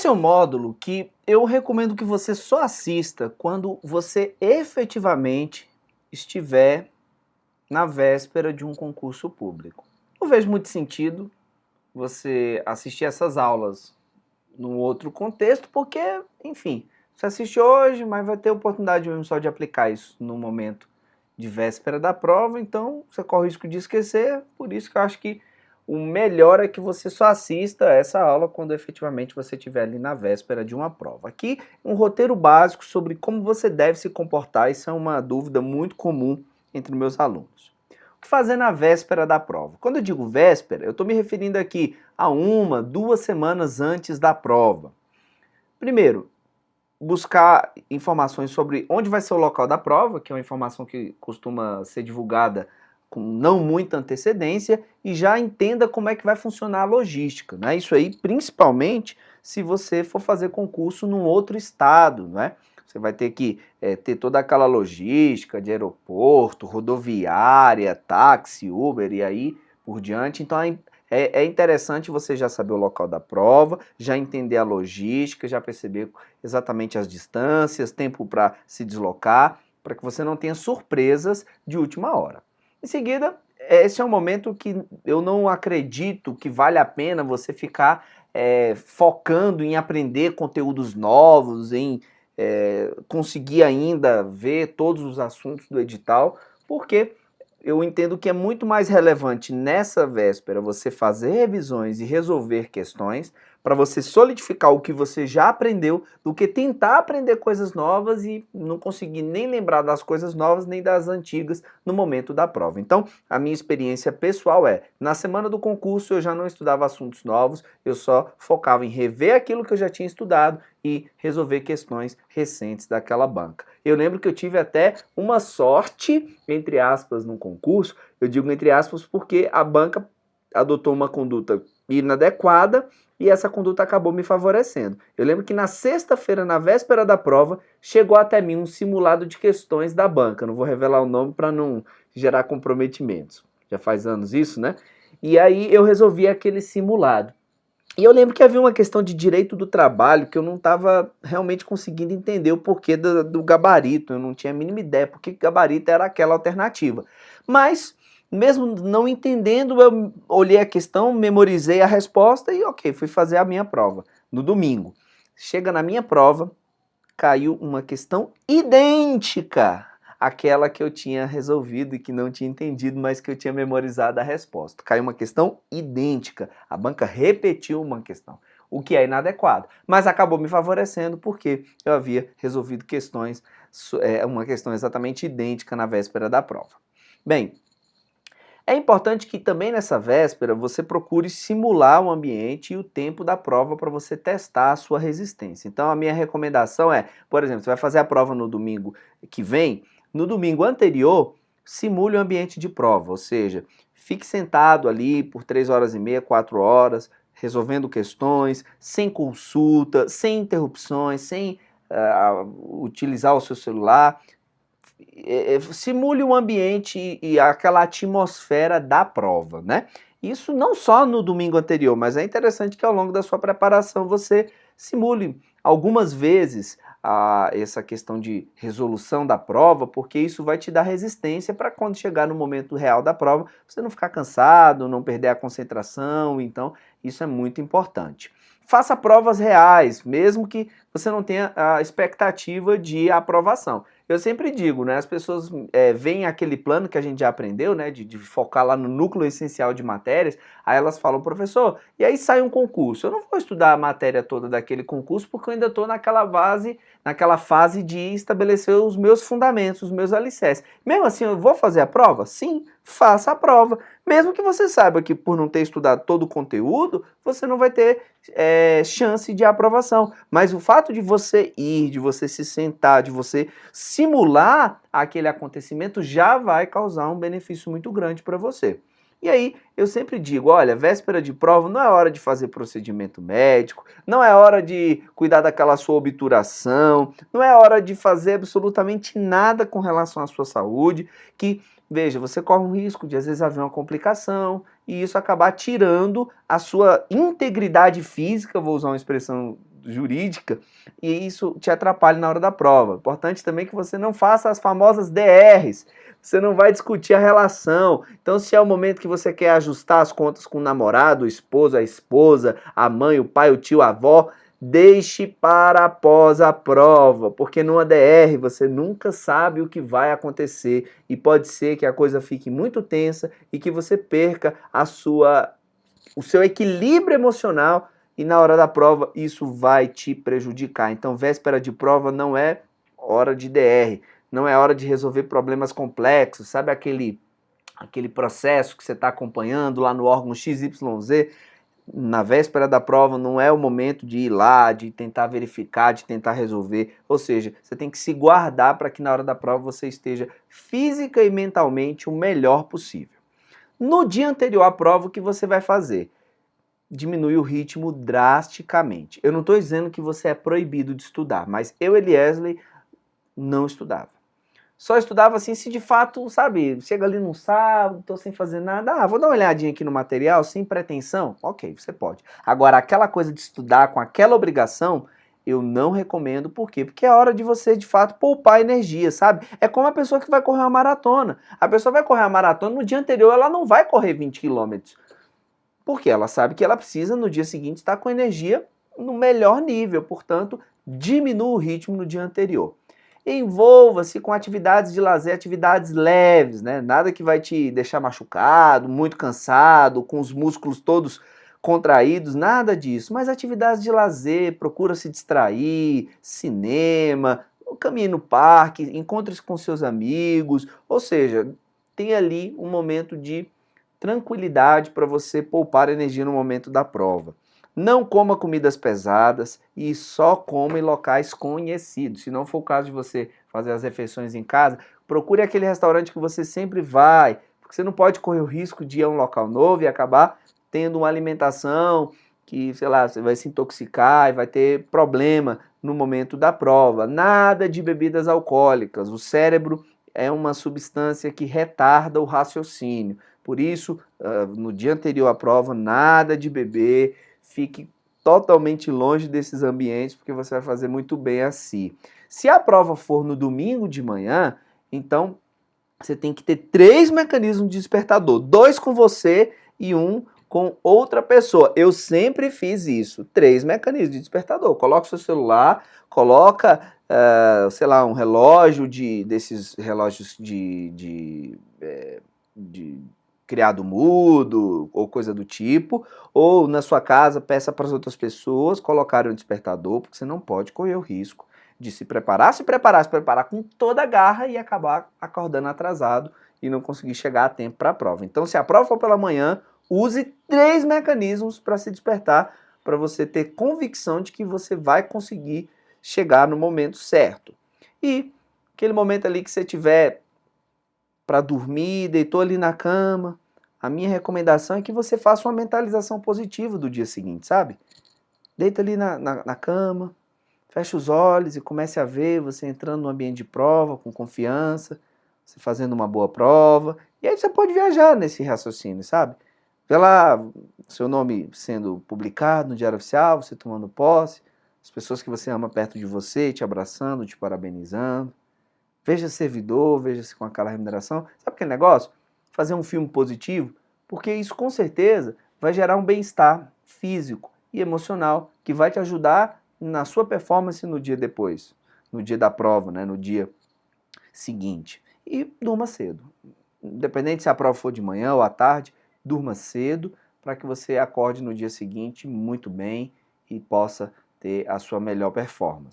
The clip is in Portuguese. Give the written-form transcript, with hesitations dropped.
Esse é um módulo que eu recomendo que você só assista quando você efetivamente estiver na véspera de um concurso público. Não vejo muito sentido você assistir essas aulas num outro contexto, porque, enfim, você assiste hoje, mas vai ter oportunidade mesmo só de aplicar isso no momento de véspera da prova, então você corre o risco de esquecer, por isso que eu acho que o melhor é que você só assista essa aula quando efetivamente você estiver ali na véspera de uma prova. Aqui, um roteiro básico sobre como você deve se comportar, isso é uma dúvida muito comum entre meus alunos. O que fazer na véspera da prova? Quando eu digo véspera, eu estou me referindo aqui a 1, 2 semanas antes da prova. Primeiro, buscar informações sobre onde vai ser o local da prova, que é uma informação que costuma ser divulgada com não muita antecedência, e já entenda como é que vai funcionar a logística, né? Isso aí, principalmente, se você for fazer concurso num outro estado, né? Você vai ter que ter toda aquela logística de aeroporto, rodoviária, táxi, Uber e aí por diante. Então é interessante você já saber o local da prova, já entender a logística, já perceber exatamente as distâncias, tempo para se deslocar, para que você não tenha surpresas de última hora. Em seguida, esse é um momento que eu não acredito que vale a pena você ficar focando em aprender conteúdos novos, em conseguir ainda ver todos os assuntos do edital, porque eu entendo que é muito mais relevante nessa véspera você fazer revisões e resolver questões para você solidificar o que você já aprendeu do que tentar aprender coisas novas e não conseguir nem lembrar das coisas novas nem das antigas no momento da prova. Então, a minha experiência pessoal na semana do concurso eu já não estudava assuntos novos, eu só focava em rever aquilo que eu já tinha estudado e resolver questões recentes daquela banca. Eu lembro que eu tive até uma sorte, entre aspas, num concurso, eu digo entre aspas porque a banca adotou uma conduta inadequada e essa conduta acabou me favorecendo. Eu lembro que na sexta-feira, na véspera da prova, chegou até mim um simulado de questões da banca. Não vou revelar o nome para não gerar comprometimentos. Já faz anos isso, né? E aí eu resolvi aquele simulado. E eu lembro que havia uma questão de direito do trabalho que eu não estava realmente conseguindo entender o porquê do gabarito. Eu não tinha a mínima ideia porque gabarito era aquela alternativa. Mas, mesmo não entendendo, eu olhei a questão, memorizei a resposta e ok, fui fazer a minha prova no domingo. Chega na minha prova, caiu uma questão idêntica àquela que eu tinha resolvido e que não tinha entendido, mas que eu tinha memorizado a resposta. Caiu uma questão idêntica. A banca repetiu uma questão, o que é inadequado, mas acabou me favorecendo porque eu havia resolvido questões, uma questão exatamente idêntica na véspera da prova. Bem, é importante que também nessa véspera você procure simular o ambiente e o tempo da prova para você testar a sua resistência. Então a minha recomendação por exemplo, você vai fazer a prova no domingo que vem, no domingo anterior, simule o ambiente de prova, ou seja, fique sentado ali por 3 horas e meia, 4 horas, resolvendo questões, sem consulta, sem interrupções, sem utilizar o seu celular. Simule o ambiente e aquela atmosfera da prova, né? Isso não só no domingo anterior, mas é interessante que ao longo da sua preparação você simule algumas vezes essa questão de resolução da prova, porque isso vai te dar resistência para quando chegar no momento real da prova, você não ficar cansado, não perder a concentração, então isso é muito importante. Faça provas reais, mesmo que você não tenha a expectativa de aprovação. Eu sempre digo, né, as pessoas veem aquele plano que a gente já aprendeu, né, de focar lá no núcleo essencial de matérias, aí elas falam, professor, e aí sai um concurso. Eu não vou estudar a matéria toda daquele concurso porque eu ainda estou naquela fase de estabelecer os meus fundamentos, os meus alicerces. Mesmo assim, eu vou fazer a prova? Sim, faça a prova. Mesmo que você saiba que por não ter estudado todo o conteúdo, você não vai ter chance de aprovação. Mas o fato de você ir, de você se sentar, de você simular aquele acontecimento já vai causar um benefício muito grande para você. E aí, eu sempre digo, olha, véspera de prova não é hora de fazer procedimento médico, não é hora de cuidar daquela sua obturação, não é hora de fazer absolutamente nada com relação à sua saúde, que, veja, você corre um risco de às vezes haver uma complicação e isso acabar tirando a sua integridade física, vou usar uma expressão jurídica e isso te atrapalha na hora da prova. Importante também que você não faça as famosas DRs. Você não vai discutir a relação. Então, se é o momento que você quer ajustar as contas com o namorado, o esposo, a esposa, a mãe, o pai, o tio, a avó, deixe para após a prova, porque numa DR você nunca sabe o que vai acontecer e pode ser que a coisa fique muito tensa e que você perca o seu equilíbrio emocional e na hora da prova isso vai te prejudicar. Então, véspera de prova não é hora de DR, não é hora de resolver problemas complexos, sabe aquele processo que você está acompanhando lá no órgão XYZ? Na véspera da prova não é o momento de ir lá, de tentar verificar, de tentar resolver. Ou seja, você tem que se guardar para que na hora da prova você esteja física e mentalmente o melhor possível. No dia anterior à prova, o que você vai fazer? Diminui o ritmo drasticamente. Eu não estou dizendo que você é proibido de estudar, mas eu, Eliesley, não estudava. Só estudava assim se de fato, sabe, chega ali num sábado, tô sem fazer nada, vou dar uma olhadinha aqui no material, sem pretensão, ok, você pode. Agora, aquela coisa de estudar com aquela obrigação, eu não recomendo, por quê? Porque é hora de você, de fato, poupar energia, sabe? É como a pessoa que vai correr uma maratona. A pessoa vai correr uma maratona, no dia anterior ela não vai correr 20 quilômetros, porque ela sabe que ela precisa, no dia seguinte, estar com energia no melhor nível, portanto, diminua o ritmo no dia anterior. Envolva-se com atividades de lazer, atividades leves, né? Nada que vai te deixar machucado, muito cansado, com os músculos todos contraídos, nada disso. Mas atividades de lazer, procura se distrair, cinema, caminhe no parque, encontre-se com seus amigos, ou seja, tem ali um momento de tranquilidade para você poupar energia no momento da prova. Não coma comidas pesadas e só coma em locais conhecidos. Se não for o caso de você fazer as refeições em casa, procure aquele restaurante que você sempre vai, porque você não pode correr o risco de ir a um local novo e acabar tendo uma alimentação que, sei lá, você vai se intoxicar e vai ter problema no momento da prova. Nada de bebidas alcoólicas. O cérebro é uma substância que retarda o raciocínio. Por isso, no dia anterior à prova, nada de beber. Fique totalmente longe desses ambientes, porque você vai fazer muito bem a si. Se a prova for no domingo de manhã, então você tem que ter 3 mecanismos de despertador. 2 com você e 1 com outra pessoa. Eu sempre fiz isso. 3 mecanismos de despertador. Coloca o seu celular, coloca, sei lá, um relógio desses relógios de criado mudo ou coisa do tipo, ou na sua casa peça para as outras pessoas colocarem um despertador, porque você não pode correr o risco de se preparar com toda a garra e acabar acordando atrasado e não conseguir chegar a tempo para a prova. Então, se a prova for pela manhã, use 3 mecanismos para se despertar, para você ter convicção de que você vai conseguir chegar no momento certo. E aquele momento ali que você tiver para dormir, deitou ali na cama, a minha recomendação é que você faça uma mentalização positiva do dia seguinte, sabe? Deita ali na cama, fecha os olhos e comece a ver você entrando no ambiente de prova com confiança, você fazendo uma boa prova, e aí você pode viajar nesse raciocínio, sabe? Vê lá seu nome sendo publicado no Diário Oficial, você tomando posse, as pessoas que você ama perto de você te abraçando, te parabenizando. Veja servidor, veja-se com aquela remuneração. Sabe aquele negócio? Fazer um filme positivo, porque isso com certeza vai gerar um bem-estar físico e emocional que vai te ajudar na sua performance no dia depois, no dia da prova, né, no dia seguinte. E durma cedo. Independente se a prova for de manhã ou à tarde, durma cedo para que você acorde no dia seguinte muito bem e possa ter a sua melhor performance.